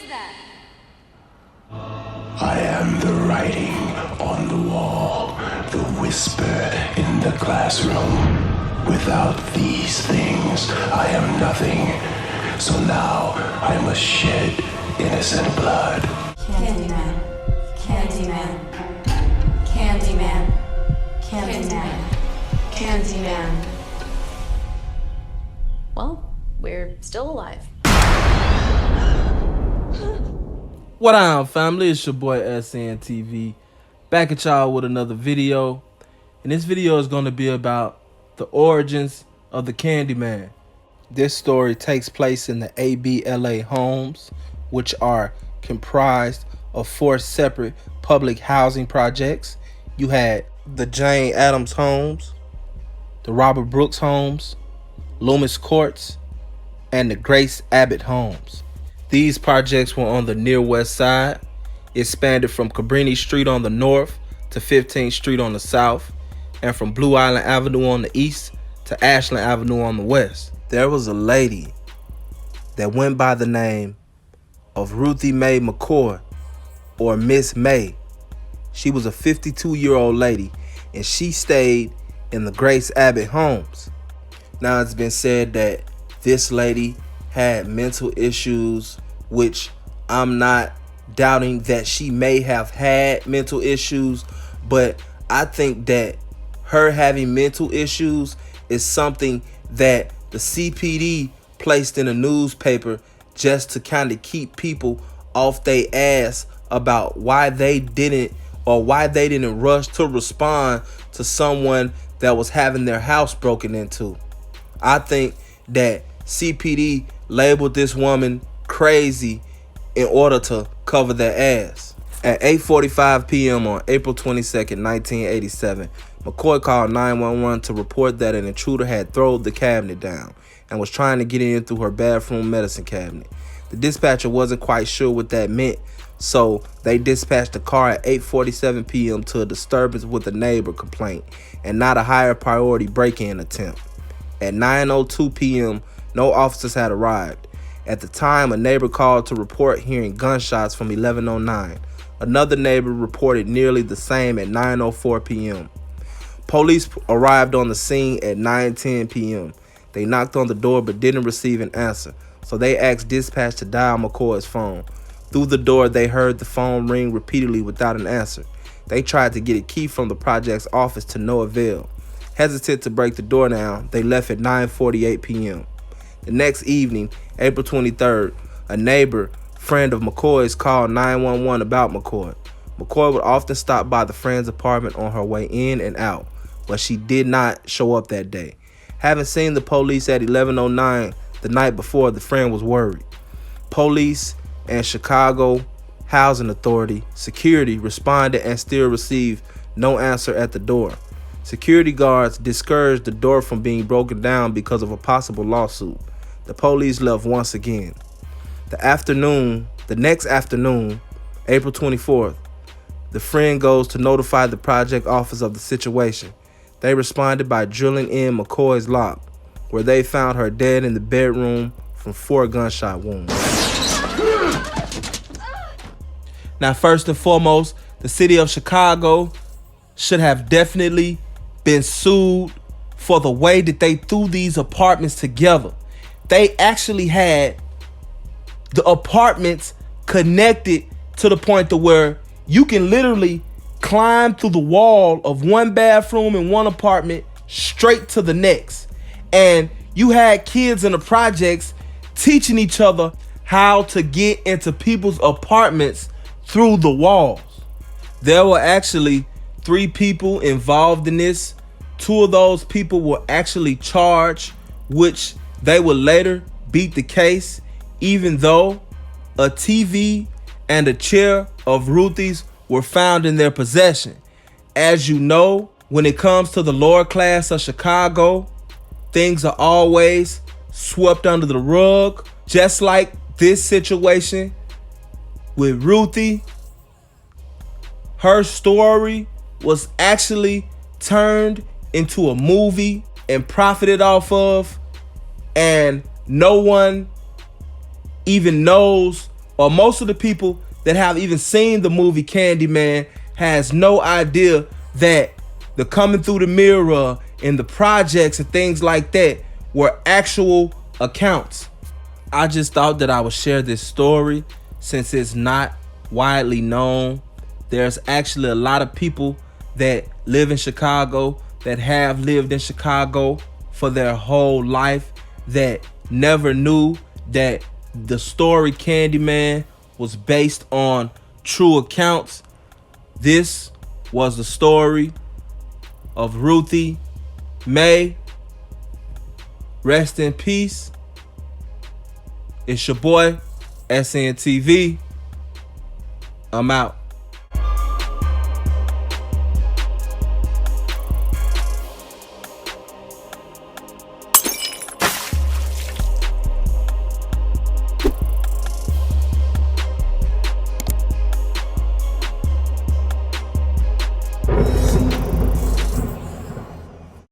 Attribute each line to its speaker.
Speaker 1: I am the writing on the wall, the whisper in the classroom. Without these things, I am nothing. So now I must shed innocent blood.
Speaker 2: Candyman, Candyman, Candyman, Candyman, Candyman.
Speaker 3: Well, we're still alive.
Speaker 4: What up, family? It's your boy SN TV, back at y'all with another video. And this video is going to be about the origins of the Candyman. This story takes place in the ABLA homes, which are comprised of 4 separate public housing projects. You had the Jane Addams homes, the Robert Brooks homes, Loomis Courts, and the Grace Abbott homes. These projects were on the near west side. It spanned from Cabrini Street on the north to 15th Street on the south, and from Blue Island Avenue on the east to Ashland Avenue on the west. There was a lady that went by the name of Ruthie Mae McCoy, or Miss May. She was a 52-year-old lady, and she stayed in the Grace Abbott homes. Now, it's been said that this lady had mental issues, which I'm not doubting that she may have had mental issues, but I think that her having mental issues is something that the CPD placed in a newspaper just to kind of keep people off their ass about why they didn't rush to respond to someone that was having their house broken into. I think that CPD labeled this woman crazy in order to cover their ass. At 8:45 p.m. on April 22nd, 1987, McCoy called 911 to report that an intruder had thrown the cabinet down and was trying to get in through her bathroom medicine cabinet. The dispatcher wasn't quite sure what that meant, so they dispatched a car at 8:47 p.m. to a disturbance with a neighbor complaint and not a higher priority break-in attempt. At 9:02 p.m., no officers had arrived. At the time, a neighbor called to report hearing gunshots from 11:09. Another neighbor reported nearly the same at 9:04 p.m. Police arrived on the scene at 9:10 p.m. They knocked on the door but didn't receive an answer, so they asked dispatch to dial McCoy's phone. Through the door, they heard the phone ring repeatedly without an answer. They tried to get a key from the project's office to no avail. Hesitant to break the door down, they left at 9:48 p.m. The next evening, April 23rd, a neighbor, friend of McCoy's, called 911 about McCoy. McCoy would often stop by the friend's apartment on her way in and out, but she did not show up that day. Having seen the police at 11:09 the night before, the friend was worried. Police and Chicago Housing Authority security responded and still received no answer at the door. Security guards discouraged the door from being broken down because of a possible lawsuit. The police left once again. The next afternoon, April 24th, the friend goes to notify the project office of the situation. They responded by drilling in McCoy's lock, where they found her dead in the bedroom from 4 gunshot wounds. Now, first and foremost, the city of Chicago should have definitely been sued for the way that they threw these apartments together. They actually had the apartments connected to the point to where you can literally climb through the wall of one bathroom in one apartment straight to the next. And you had kids in the projects teaching each other how to get into people's apartments through the walls. There were actually 3 people involved in this. 2 of those people were actually charged, which they would later beat the case, even though a TV and a chair of Ruthie's were found in their possession. As you know, when it comes to the lower class of Chicago, things are always swept under the rug, just like this situation with Ruthie. Her story was actually turned into a movie and profited off of, and no one even knows or most of the people that have even seen the movie Candyman has no idea that the coming through the mirror and the projects and things like that were actual accounts. I just thought that I would share this story since it's not widely known. There's actually a lot of people that live in Chicago, that have lived in Chicago for their whole life, that never knew that the story Candyman was based on true accounts. This was the story of Ruthie May. Rest in peace. It's your boy, SNTV. I'm out.